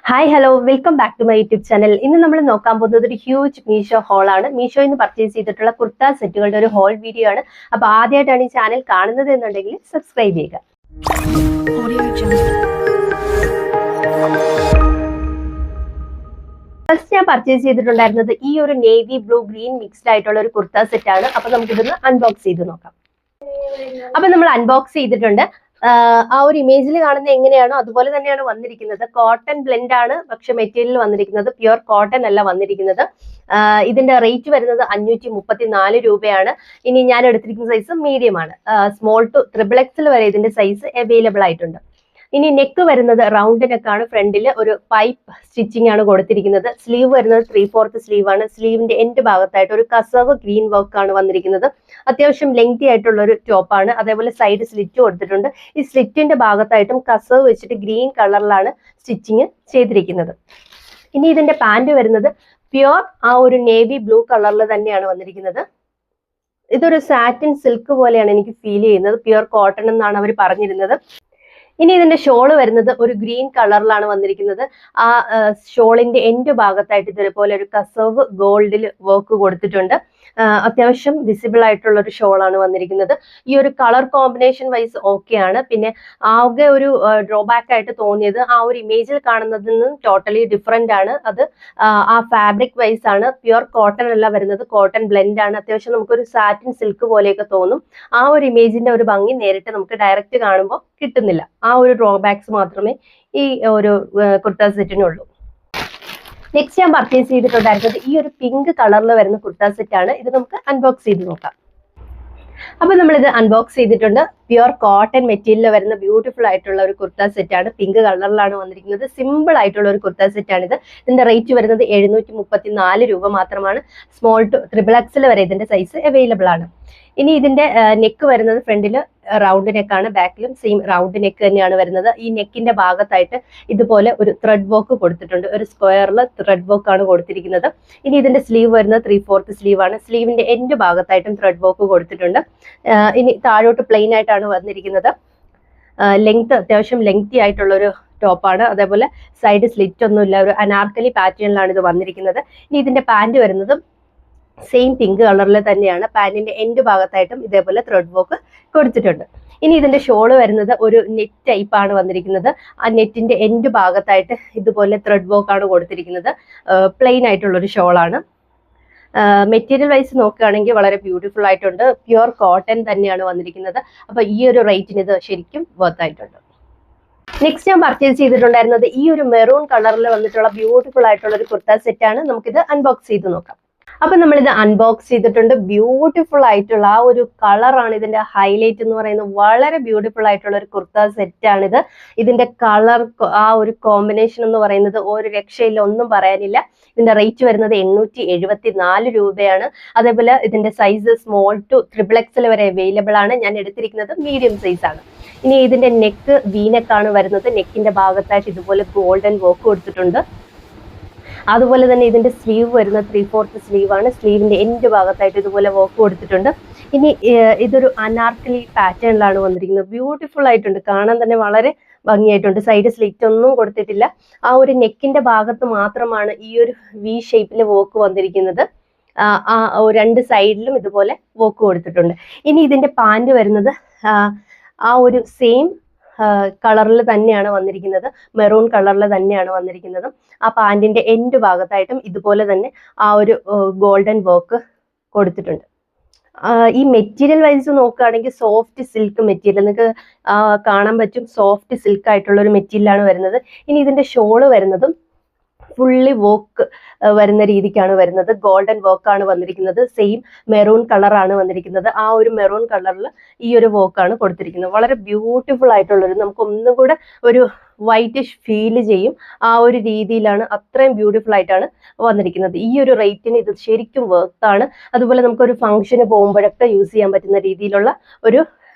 Hi hello welcome back to my YouTube channel. ഇന്ന് നമ്മൾ നോക്കാൻ പോകുന്നത് ഒരു ഹ്യൂജ് മീഷോ ഹോൾ ആണ്. മീഷോയിൽ നിന്ന് പർച്ചേസ് ചെയ്തിട്ടുള്ള കുർത്ത സെറ്റുകളുടെ ഒരു ഹോൾ വീഡിയോ ആണ്. അപ്പോൾ ആദ്യമായിട്ടാണ് ഈ ചാനൽ കാണുന്നത് എന്നുണ്ടെങ്കിൽ സബ്സ്ക്രൈബ് ചെയ്യുക. ഫസ്റ്റ് ഞാൻ പർച്ചേസ് ചെയ്തിട്ടുണ്ടായിരുന്നത് ഈ ഒരു നേവി ബ്ലൂ ഗ്രീൻ മിക്സ്ഡ് ആയിട്ടുള്ള ഒരു കുർത്ത സെറ്റ് ആണ്. അപ്പൊ നമുക്കിതൊന്ന് അൺബോക്സ് ചെയ്ത് നോക്കാം. അപ്പൊ നമ്മൾ അൺബോക്സ് ചെയ്തിട്ടുണ്ട്. ആ ഒരു ഇമേജിൽ കാണുന്ന എങ്ങനെയാണോ അതുപോലെ തന്നെയാണ് വന്നിരിക്കുന്നത്. കോട്ടൺ ബ്ലെൻഡ് ആണ്, പക്ഷെ മെറ്റീരിയൽ വന്നിരിക്കുന്നത് പ്യുർ കോട്ടൺ അല്ല വന്നിരിക്കുന്നത്. ഇതിന്റെ റേറ്റ് വരുന്നത് 534 രൂപയാണ്. ഇനി ഞാൻ എടുത്തിരിക്കുന്ന സൈസ് മീഡിയം ആണ്. സ്മോൾ ടു XXL വരെ ഇതിന്റെ സൈസ് അവൈലബിൾ ആയിട്ടുണ്ട്. ഇനി നെക്ക് വരുന്നത് റൗണ്ട് നെക്കാണ്. ഫ്രണ്ടിൽ ഒരു പൈപ്പ് സ്റ്റിച്ചിങ് ആണ് കൊടുത്തിരിക്കുന്നത്. സ്ലീവ് വരുന്നത് 3/4 സ്ലീവ് ആണ്. സ്ലീവിന്റെ എൻഡ് ഭാഗത്തായിട്ട് ഒരു കസവ് ഗ്രീൻ വർക്ക് ആണ് വന്നിരിക്കുന്നത്. അത്യാവശ്യം ലെങ്തി ആയിട്ടുള്ള ഒരു ടോപ്പാണ്. അതേപോലെ സൈഡ് സ്ലിറ്റ് കൊടുത്തിട്ടുണ്ട്. ഈ സ്ലിറ്റിന്റെ ഭാഗത്തായിട്ടും കസവ് വെച്ചിട്ട് ഗ്രീൻ കളറിലാണ് സ്റ്റിച്ചിങ് ചെയ്തിരിക്കുന്നത്. ഇനി ഇതിന്റെ പാന്റ് വരുന്നത് പ്യുർ ആ ഒരു നേവി ബ്ലൂ കളറിൽ തന്നെയാണ് വന്നിരിക്കുന്നത്. ഇതൊരു സാറ്റിൻ സിൽക്ക് പോലെയാണ് എനിക്ക് ഫീൽ ചെയ്യുന്നത്. പ്യുർ കോട്ടൺ എന്നാണ് അവർ പറഞ്ഞിരുന്നത്. ഇനി ഇതിന്റെ ഷോള് വരുന്നത് ഒരു ഗ്രീൻ കളറിലാണ് വന്നിരിക്കുന്നത്. ആ ഷോളിന്റെ എൻഡ് ഭാഗത്തായിട്ട് ഇതേപോലെ ഒരു കസവ് ഗോൾഡിൽ വർക്ക് കൊടുത്തിട്ടുണ്ട്. അത്യാവശ്യം വിസിബിൾ ആയിട്ടുള്ള ഒരു ഷോളാണ് വന്നിരിക്കുന്നത്. ഈ ഒരു കളർ കോമ്പിനേഷൻ വൈസ് ഓക്കെ ആണ്. പിന്നെ ആകെ ഒരു ഡ്രോബാക്ക് ആയിട്ട് തോന്നിയത് ആ ഒരു ഇമേജിൽ കാണുന്നതിൽ നിന്നും ടോട്ടലി ഡിഫറെന്റ് ആണ്. അത് ആ ഫാബ്രിക് വൈസ് ആണ്. പ്യുർ കോട്ടൺ അല്ല വരുന്നത്, കോട്ടൺ ബ്ലെൻഡ് ആണ്. അത്യാവശ്യം നമുക്കൊരു സാറ്റിൻ സിൽക്ക് പോലെയൊക്കെ തോന്നും. ആ ഒരു ഇമേജിന്റെ ഒരു ഭംഗി നേരിട്ട് നമുക്ക് ഡയറക്റ്റ് കാണുമ്പോൾ കിട്ടുന്നില്ല. ആ ഒരു ഡ്രോബാക്സ് മാത്രമേ ഈ ഒരു കുർത്ത സെറ്റിനുള്ളൂ. നെക്സ്റ്റ് ഞാൻ പർച്ചേസ് ചെയ്തിട്ടുണ്ടായിരുന്നത് ഈ ഒരു പിങ്ക് കളറിൽ വരുന്ന കുർത്ത സെറ്റ് ആണ്. ഇത് നമുക്ക് അൺബോക്സ് ചെയ്ത് നോക്കാം. അപ്പൊ നമ്മളിത് അൺബോക്സ് ചെയ്തിട്ടുണ്ട്. പ്യുർ കോട്ടൺ മെറ്റീരിയൽ വരുന്ന ബ്യൂട്ടിഫുൾ ആയിട്ടുള്ള ഒരു കുർത്ത സെറ്റ് ആണ്. പിങ്ക് കളറിലാണ് വന്നിരിക്കുന്നത്. സിമ്പിൾ ആയിട്ടുള്ള ഒരു കുർത്ത സെറ്റ് ആണിത്. ഇതിന്റെ റേറ്റ് വരുന്നത് 734 രൂപ മാത്രമാണ്. സ്മോൾ ടു XXL വരെ ഇതിന്റെ സൈസ് അവൈലബിൾ ആണ്. ഇനി ഇതിന്റെ നെക്ക് വരുന്നത് ഫ്രണ്ടിൽ റൗണ്ട് നെക്കാണ്, ബാക്കിലും സെയിം റൗണ്ട് നെക്ക് തന്നെയാണ് വരുന്നത്. ഈ നെക്കിന്റെ ഭാഗത്തായിട്ട് ഇതുപോലെ ഒരു ത്രെഡ് വർക്ക് കൊടുത്തിട്ടുണ്ട്. ഒരു സ്ക്വയറിൽ ത്രെഡ് വർക്ക് ആണ് കൊടുത്തിരിക്കുന്നത്. ഇനി ഇതിന്റെ സ്ലീവ് വരുന്നത് 3/4 സ്ലീവ് ആണ്. സ്ലീവിന്റെ എൻഡ് ഭാഗത്തായിട്ടും ത്രെഡ് വർക്ക് കൊടുത്തിട്ടുണ്ട്. ഇനി താഴോട്ട് പ്ലെയിൻ ആയിട്ടാണ് വന്നിരിക്കുന്നത്. ലെങ്ത് അത്യാവശ്യം ലെങ്തി ആയിട്ടുള്ള ഒരു ടോപ്പാണ്. അതേപോലെ സൈഡ് സ്ലിറ്റ് ഒന്നുമില്ല, ഒരു അനാർക്കലി പാറ്റേണിലാണ് ഇത് വന്നിരിക്കുന്നത്. ഇനി ഇതിന്റെ പാന്റ് വരുന്നത് സെയിം പിങ്ക് കളറിൽ തന്നെയാണ്. പാന്റിന്റെ എൻഡ് ഭാഗത്തായിട്ടും ഇതേപോലെ ത്രെഡ് വർക്ക് കൊടുത്തിട്ടുണ്ട്. ഇനി ഇതിന്റെ ഷോള് വരുന്നത് ഒരു നെറ്റ് ടൈപ്പ് ആണ് വന്നിരിക്കുന്നത്. ആ നെറ്റിന്റെ എൻഡ് ഭാഗത്തായിട്ട് ഇതുപോലെ ത്രെഡ് വർക്ക് ആണ് കൊടുത്തിരിക്കുന്നത്. പ്ലെയിൻ ആയിട്ടുള്ള ഒരു ഷോളാണ്. മെറ്റീരിയൽ വൈസ് നോക്കുകയാണെങ്കിൽ വളരെ ബ്യൂട്ടിഫുൾ ആയിട്ടുണ്ട്. പ്യുർ കോട്ടൺ തന്നെയാണ് വന്നിരിക്കുന്നത്. അപ്പൊ ഈ ഒരു റേറ്റിന് ഇത് ശരിക്കും വർത്ത് ആയിട്ടുണ്ട്. നെക്സ്റ്റ് ഞാൻ പർച്ചേസ് ചെയ്തിട്ടുണ്ടായിരുന്നത് ഈ ഒരു മെറൂൺ കളറിൽ വന്നിട്ടുള്ള ബ്യൂട്ടിഫുൾ ആയിട്ടുള്ള ഒരു കുർത്ത സെറ്റ് ആണ്. നമുക്കിത് അൺബോക്സ് ചെയ്ത് നോക്കാം. അപ്പൊ നമ്മളിത് അൺബോക്സ് ചെയ്തിട്ടുണ്ട്. ബ്യൂട്ടിഫുൾ ആയിട്ടുള്ള ആ ഒരു കളറാണ് ഇതിന്റെ ഹൈലൈറ്റ് എന്ന് പറയുന്നത്. വളരെ ബ്യൂട്ടിഫുൾ ആയിട്ടുള്ള ഒരു കുർത്ത സെറ്റ് ആണിത്. ഇതിന്റെ കളർ, ആ ഒരു കോമ്പിനേഷൻ എന്ന് പറയുന്നത് ഒരു രക്ഷയില്ല, ഒന്നും പറയാനില്ല. ഇതിന്റെ റേറ്റ് വരുന്നത് 874 രൂപയാണ്. അതേപോലെ ഇതിന്റെ സൈസ് സ്മോൾ ടു XXL വരെ അവൈലബിൾ ആണ്. ഞാൻ എടുത്തിരിക്കുന്നത് മീഡിയം സൈസ് ആണ്. ഇനി ഇതിന്റെ നെക്ക് വീനെക്കാണ് വരുന്നത്. നെക്കിന്റെ ഭാഗത്തായിട്ട് ഇതുപോലെ ഗോൾഡൻ വർക്ക് കൊടുത്തിട്ടുണ്ട്. അതുപോലെ തന്നെ ഇതിന്റെ സ്ലീവ് വരുന്നത് 3/4 സ്ലീവ് ആണ്. സ്ലീവിന്റെ എൻഡ് ഭാഗത്തായിട്ട് ഇതുപോലെ വർക്ക് കൊടുത്തിട്ടുണ്ട്. ഇനി ഇതൊരു അനാർക്കലി പാറ്റേണിലാണ് വന്നിരിക്കുന്നത്. ബ്യൂട്ടിഫുൾ ആയിട്ടുണ്ട്, കാണാൻ തന്നെ വളരെ ഭംഗിയായിട്ടുണ്ട്. സൈഡ് സ്ലിറ്റ് ഒന്നും കൊടുത്തിട്ടില്ല. ആ ഒരു നെക്കിന്റെ ഭാഗത്ത് മാത്രമാണ് ഈ ഒരു വി ഷേപ്പിൽ വർക്ക് വന്നിരിക്കുന്നത്. രണ്ട് സൈഡിലും ഇതുപോലെ വർക്ക് കൊടുത്തിട്ടുണ്ട്. ഇനി ഇതിന്റെ പാന്റ് വരുന്നത് ആ ഒരു സെയിം കളറിൽ തന്നെയാണ് വന്നിരിക്കുന്നത്. മെറൂൺ കളറിൽ തന്നെയാണ് വന്നിരിക്കുന്നത്. ആ പാന്റിന്റെ എൻഡ് ഭാഗത്തായിട്ടും ഇതുപോലെ തന്നെ ആ ഒരു ഗോൾഡൻ വർക്ക് കൊടുത്തിട്ടുണ്ട്. ഈ മെറ്റീരിയൽ വൈസ് നോക്കുകയാണെങ്കിൽ സോഫ്റ്റ് സിൽക്ക് മെറ്റീരിയൽ നിങ്ങൾക്ക് കാണാൻ പറ്റും. സോഫ്റ്റ് സിൽക്ക് ആയിട്ടുള്ള ഒരു മെറ്റീരിയലാണ് വരുന്നത്. ഇനി ഇതിന്റെ ഷോള് വരുന്നതും ഫുള്ളി വർക്ക് വരുന്ന രീതിക്കാണ് വരുന്നത്. ഗോൾഡൻ വർക്കാണ് വന്നിരിക്കുന്നത്. സെയിം മെറൂൺ കളറാണ് വന്നിരിക്കുന്നത്. ആ ഒരു മെറൂൺ കളറിൽ ഈ ഒരു വർക്കാണ് കൊടുത്തിരിക്കുന്നത്. വളരെ ബ്യൂട്ടിഫുൾ ആയിട്ടുള്ളൊരു, നമുക്ക് ഒന്നും കൂടെ ഒരു വൈറ്റിഷ് ഫീൽ ചെയ്യും. ആ ഒരു രീതിയിലാണ്, അത്രയും ബ്യൂട്ടിഫുൾ ആയിട്ടാണ് വന്നിരിക്കുന്നത്. ഈ ഒരു റേറ്റിന് ഇത് ശരിക്കും വർത്താണ്. അതുപോലെ നമുക്കൊരു ഫംഗ്ഷന് പോകുമ്പോഴൊക്കെ യൂസ് ചെയ്യാൻ പറ്റുന്ന രീതിയിലുള്ള ഒരു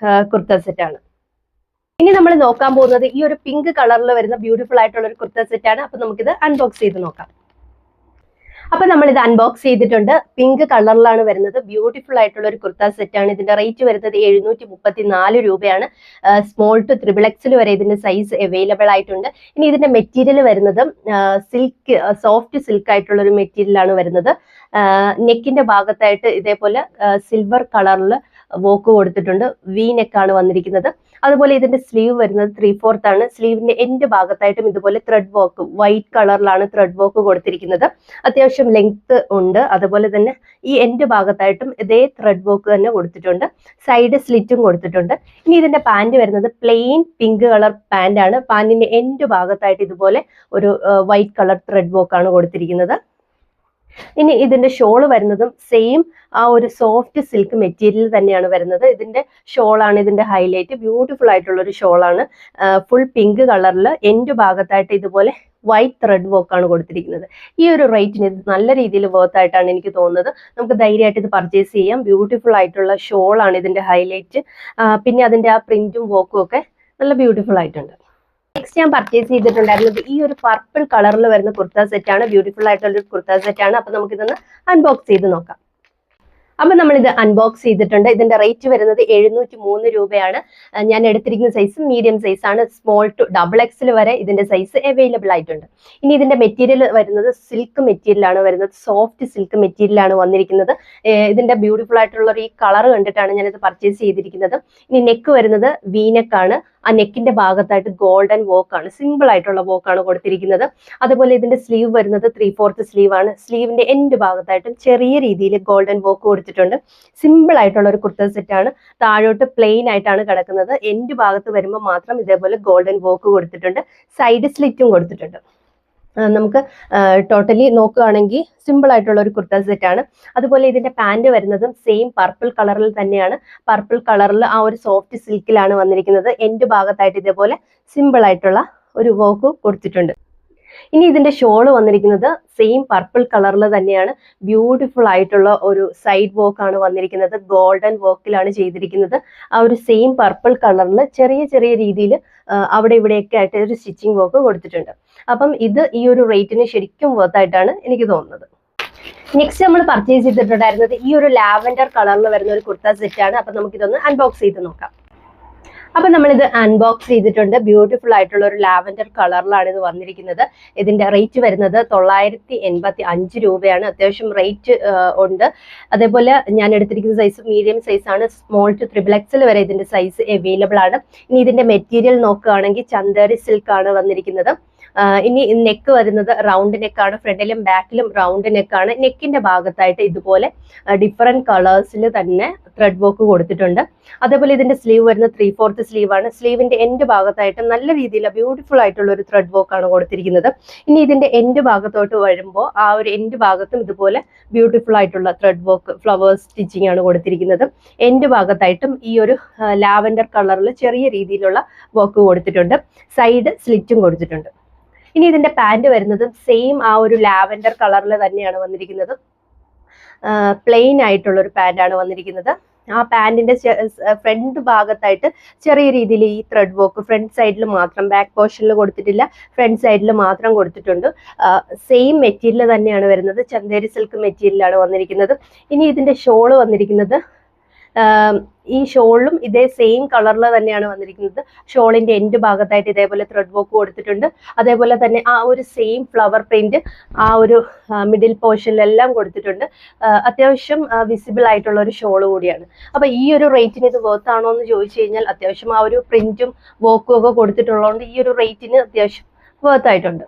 കുർത്ത സെറ്റാണ്. ഇനി നമ്മൾ നോക്കാൻ പോകുന്നത് ഈ ഒരു പിങ്ക് കളറിൽ വരുന്ന ബ്യൂട്ടിഫുൾ ആയിട്ടുള്ള ഒരു കുർത്ത സെറ്റ് ആണ്. അപ്പൊ നമുക്കിത് അൺബോക്സ് ചെയ്ത് നോക്കാം. അപ്പൊ നമ്മൾ ഇത് അൺബോക്സ് ചെയ്തിട്ടുണ്ട്. പിങ്ക് കളറിലാണ് വരുന്നത്. ബ്യൂട്ടിഫുൾ ആയിട്ടുള്ള ഒരു കുർത്ത സെറ്റ് ആണ്. ഇതിന്റെ റേറ്റ് വരുന്നത് 734 രൂപയാണ്. സ്മോൾ ടു XXL വരെ ഇതിന്റെ സൈസ് അവൈലബിൾ ആയിട്ടുണ്ട്. ഇനി ഇതിന്റെ മെറ്റീരിയൽ വരുന്നത് സിൽക്ക്, സോഫ്റ്റ് സിൽക്ക് ആയിട്ടുള്ള ഒരു മെറ്റീരിയൽ ആണ് വരുന്നത്. നെക്കിന്റെ ഭാഗത്തായിട്ട് ഇതേപോലെ സിൽവർ കളറിൽ വോക്ക് കൊടുത്തിട്ടുണ്ട്. വി നെക്കാണ് വന്നിരിക്കുന്നത്. അതുപോലെ ഇതിന്റെ സ്ലീവ് വരുന്നത് 3/4 ആണ്. സ്ലീവിന്റെ എൻഡ് ഭാഗത്തായിട്ടും ഇതുപോലെ ത്രെഡ് വർക്ക്, വൈറ്റ് കളറിലാണ് ത്രെഡ് വർക്ക് കൊടുത്തിരിക്കുന്നത്. അത്യാവശ്യം ലെങ്ത് ഉണ്ട്. അതുപോലെ തന്നെ ഈ എൻഡ് ഭാഗത്തായിട്ടും ഇതേ ത്രെഡ് വർക്ക് തന്നെ കൊടുത്തിട്ടുണ്ട്. സൈഡ് സ്ലിറ്റും കൊടുത്തിട്ടുണ്ട്. ഇനി ഇതിന്റെ പാന്റ് വരുന്നത് പ്ലെയിൻ പിങ്ക് കളർ പാന്റ് ആണ്. പാന്റിന്റെ എൻഡ് ഭാഗത്തായിട്ട് ഇതുപോലെ ഒരു വൈറ്റ് കളർ ത്രെഡ് വർക്ക് ആണ് കൊടുത്തിരിക്കുന്നത്. ഇനി ഇതിന്റെ ഷോള് വരുന്നതും സെയിം ആ ഒരു സോഫ്റ്റ് സിൽക്ക് മെറ്റീരിയൽ തന്നെയാണ് വരുന്നത്. ഇതിന്റെ ഷോളാണ് ഇതിന്റെ ഹൈലൈറ്റ്. ബ്യൂട്ടിഫുൾ ആയിട്ടുള്ള ഒരു ഷോളാണ്. ഫുൾ പിങ്ക് കളറിൽ എൻഡ് ഭാഗത്തായിട്ട് ഇതുപോലെ വൈറ്റ് ത്രെഡ് വർക്ക് ആണ് കൊടുത്തിരിക്കുന്നത്. ഈ ഒരു റേറ്റിന് ഇത് നല്ല രീതിയിൽ വർത്ത് ആയിട്ടാണ് എനിക്ക് തോന്നുന്നത്. നമുക്ക് ധൈര്യമായിട്ട് ഇത് പർച്ചേസ് ചെയ്യാം. ബ്യൂട്ടിഫുൾ ആയിട്ടുള്ള ഷോളാണ് ഇതിന്റെ ഹൈലൈറ്റ്. പിന്നെ അതിന്റെ ആ പ്രിന്റും വർക്കും ഒക്കെ നല്ല ബ്യൂട്ടിഫുൾ ആയിട്ടുണ്ട്. നെക്സ്റ്റ് ഞാൻ പർച്ചേസ് ചെയ്തിട്ടുണ്ടായിരുന്നത് ഈ ഒരു പർപ്പിൾ കളറിൽ വരുന്ന കുർത്ത സെറ്റ് ആണ്. ബ്യൂട്ടിഫുൾ ആയിട്ടുള്ള ഒരു കുർത്ത സെറ്റ് ആണ്. അപ്പൊ നമുക്കിതൊന്ന് അൺബോക്സ് ചെയ്ത് നോക്കാം. അപ്പൊ നമ്മൾ ഇത് അൺബോക്സ് ചെയ്തിട്ടുണ്ട്. ഇതിന്റെ റേറ്റ് വരുന്നത് 703 രൂപയാണ്. ഞാൻ എടുത്തിരിക്കുന്ന സൈസ് മീഡിയം സൈസ് ആണ്. സ്മോൾ ടു XXL വരെ ഇതിന്റെ സൈസ് അവൈലബിൾ ആയിട്ടുണ്ട്. ഇനി ഇതിന്റെ മെറ്റീരിയൽ വരുന്നത് സിൽക്ക് മെറ്റീരിയൽ ആണ് വരുന്നത്. സോഫ്റ്റ് സിൽക്ക് മെറ്റീരിയൽ ആണ് വന്നിരിക്കുന്നത്. ഇതിന്റെ ബ്യൂട്ടിഫുൾ ആയിട്ടുള്ള ഈ കളർ കണ്ടിട്ടാണ് ഞാനിത് പർച്ചേസ് ചെയ്തിരിക്കുന്നത്. ഇനി നെക്ക് വരുന്നത് വി നെക്കാണ്. ആ നെക്കിന്റെ ഭാഗത്തായിട്ട് ഗോൾഡൻ വർക്ക് ആണ്, സിമ്പിൾ ആയിട്ടുള്ള വർക്ക് ആണ് കൊടുത്തിരിക്കുന്നത്. അതുപോലെ ഇതിന്റെ സ്ലീവ് വരുന്നത് 3/4 സ്ലീവ് ആണ്. സ്ലീവിന്റെ എൻഡ് ഭാഗത്തായിട്ടും ചെറിയ രീതിയിൽ ഗോൾഡൻ വർക്ക് കൊടുത്തിട്ടുണ്ട്. സിമ്പിൾ ആയിട്ടുള്ള ഒരു കുർത്ത സെറ്റ് ആണ്. താഴോട്ട് പ്ലെയിൻ ആയിട്ടാണ് കിടക്കുന്നത്. എൻഡ് ഭാഗത്ത് വരുമ്പോൾ മാത്രം ഇതേപോലെ ഗോൾഡൻ വർക്ക് കൊടുത്തിട്ടുണ്ട്. സൈഡ് സ്ലിറ്റും കൊടുത്തിട്ടുണ്ട്. നമുക്ക് ടോട്ടലി നോക്കുകയാണെങ്കിൽ സിമ്പിൾ ആയിട്ടുള്ള ഒരു കുർത്ത സെറ്റ് ആണ്. അതുപോലെ ഇതിന്റെ പാന്റ് വരുന്നതും സെയിം പർപ്പിൾ കളറിൽ തന്നെയാണ്. പർപ്പിൾ കളറിൽ ആ ഒരു സോഫ്റ്റ് സിൽക്കിലാണ് വന്നിരിക്കുന്നത്. എൻഡ് ഭാഗത്തായിട്ട് ഇതേപോലെ സിമ്പിൾ ആയിട്ടുള്ള ഒരു വർക്ക് കൊടുത്തിട്ടുണ്ട്. ഇനി ഇതിന്റെ ഷോള് വന്നിരിക്കുന്നത് സെയിം പർപ്പിൾ കളറിൽ തന്നെയാണ്. ബ്യൂട്ടിഫുൾ ആയിട്ടുള്ള ഒരു സൈഡ് വർക്ക് ആണ് വന്നിരിക്കുന്നത്. ഗോൾഡൻ വർക്കിലാണ് ചെയ്തിരിക്കുന്നത്. ആ ഒരു സെയിം പർപ്പിൾ കളറിൽ ചെറിയ ചെറിയ രീതിയിൽ അവിടെ ഇവിടെയൊക്കെ ആയിട്ട് ഒരു സ്റ്റിച്ചിങ് വർക്ക് കൊടുത്തിട്ടുണ്ട്. അപ്പം ഇത് ഈ ഒരു റേറ്റിന് ശരിക്കും വർത്ത് ആയിട്ടാണ് എനിക്ക് തോന്നുന്നത്. നെക്സ്റ്റ് നമ്മൾ പർച്ചേസ് ചെയ്തിട്ടുണ്ടായിരുന്നത് ഈ ഒരു ലാവൻഡർ കളറിൽ വരുന്ന ഒരു കുർത്ത സെറ്റ് ആണ്. അപ്പൊ നമുക്കിതൊന്ന് അൺബോക്സ് ചെയ്ത് നോക്കാം. അപ്പൊ നമ്മളിത് അൺബോക്സ് ചെയ്തിട്ടുണ്ട്. ബ്യൂട്ടിഫുൾ ആയിട്ടുള്ള ഒരു ലാവൻഡർ കളറിലാണ് ഇത് വന്നിരിക്കുന്നത്. ഇതിന്റെ റേറ്റ് വരുന്നത് 985 രൂപയാണ്. അത്യാവശ്യം റേറ്റ് ഉണ്ട്. അതേപോലെ ഞാൻ എടുത്തിരിക്കുന്ന സൈസ് മീഡിയം സൈസ് ആണ്. സ്മോൾ ടു XXL വരെ ഇതിന്റെ സൈസ് അവൈലബിൾ ആണ്. ഇനി ഇതിന്റെ മെറ്റീരിയൽ നോക്കുകയാണെങ്കിൽ ചന്ദേരി സിൽക്ക് ആണ് വന്നിരിക്കുന്നത്. ഇനി നെക്ക് വരുന്നത് റൗണ്ട് നെക്കാണ്. ഫ്രണ്ടിലും ബാക്കിലും റൗണ്ട് നെക്കാണ്. നെക്കിന്റെ ഭാഗത്തായിട്ട് ഇതുപോലെ ഡിഫറെന്റ് കളേഴ്സിൽ തന്നെ ത്രെഡ് വർക്ക് കൊടുത്തിട്ടുണ്ട്. അതേപോലെ ഇതിന്റെ സ്ലീവ് വരുന്നത് 3/4 സ്ലീവ് ആണ്. സ്ലീവിന്റെ എൻഡ് ഭാഗത്തായിട്ട് നല്ല രീതിയിൽ ബ്യൂട്ടിഫുൾ ആയിട്ടുള്ള ഒരു ത്രെഡ് വർക്ക് ആണ് കൊടുത്തിരിക്കുന്നത്. ഇനി ഇതിന്റെ എൻഡ് ഭാഗത്തോട്ട് വരുമ്പോൾ ആ ഒരു എൻഡ് ഭാഗത്തും ഇതുപോലെ ബ്യൂട്ടിഫുൾ ആയിട്ടുള്ള ത്രെഡ് വർക്ക് ഫ്ലവേഴ്സ് സ്റ്റിച്ചിങ് ആണ് കൊടുത്തിരിക്കുന്നത്. എൻഡ് ഭാഗത്തായിട്ടും ഈ ഒരു ലാവൻഡർ കളറിൽ ചെറിയ രീതിയിലുള്ള വർക്ക് കൊടുത്തിട്ടുണ്ട്. സൈഡ് സ്ലിറ്റും കൊടുത്തിട്ടുണ്ട്. ഇനി ഇതിന്റെ പാന്റ് വരുന്നത് സെയിം ആ ഒരു ലാവൻഡർ കളറിൽ തന്നെയാണ് വന്നിരിക്കുന്നത്. പ്ലെയിൻ ആയിട്ടുള്ള ഒരു പാന്റ് ആണ് വന്നിരിക്കുന്നത്. ആ പാന്റിന്റെ ഫ്രണ്ട് ഭാഗത്തായിട്ട് ചെറിയ രീതിയിൽ ഈ ത്രെഡ് വർക്ക് ഫ്രണ്ട് സൈഡിൽ മാത്രം, ബാക്ക് പോർഷനിൽ കൊടുത്തിട്ടില്ല, ഫ്രണ്ട് സൈഡിൽ മാത്രം കൊടുത്തിട്ടുണ്ട്. സെയിം മെറ്റീരിയൽ തന്നെയാണ് വരുന്നത്. ചന്ദേരി സിൽക്ക് മെറ്റീരിയലാണ് വന്നിരിക്കുന്നത്. ഇനി ഇതിന്റെ ഷോള് വന്നിരിക്കുന്നത് ഈ ഷോളിലും ഇതേ സെയിം കളറിൽ തന്നെയാണ് വന്നിരിക്കുന്നത്. ഷോളിന്റെ എൻഡ് ഭാഗത്തായിട്ട് ഇതേപോലെ ത്രെഡ് വർക്ക് കൊടുത്തിട്ടുണ്ട്. അതേപോലെ തന്നെ ആ ഒരു സെയിം ഫ്ലവർ പ്രിന്റ് ആ ഒരു മിഡിൽ പോർഷനിലെല്ലാം കൊടുത്തിട്ടുണ്ട്. അത്യാവശ്യം വിസിബിൾ ആയിട്ടുള്ള ഒരു ഷോൾ കൂടിയാണ്. അപ്പൊ ഈ ഒരു റേറ്റിന് ഇത് വർത്ത് ആണോ എന്ന് ചോദിച്ചു കഴിഞ്ഞാൽ അത്യാവശ്യം ആ ഒരു പ്രിന്റും വർക്കും ഒക്കെ കൊടുത്തിട്ടുള്ളതുകൊണ്ട് ഈ ഒരു റേറ്റിന് അത്യാവശ്യം വർത്ത് ആയിട്ടുണ്ട്.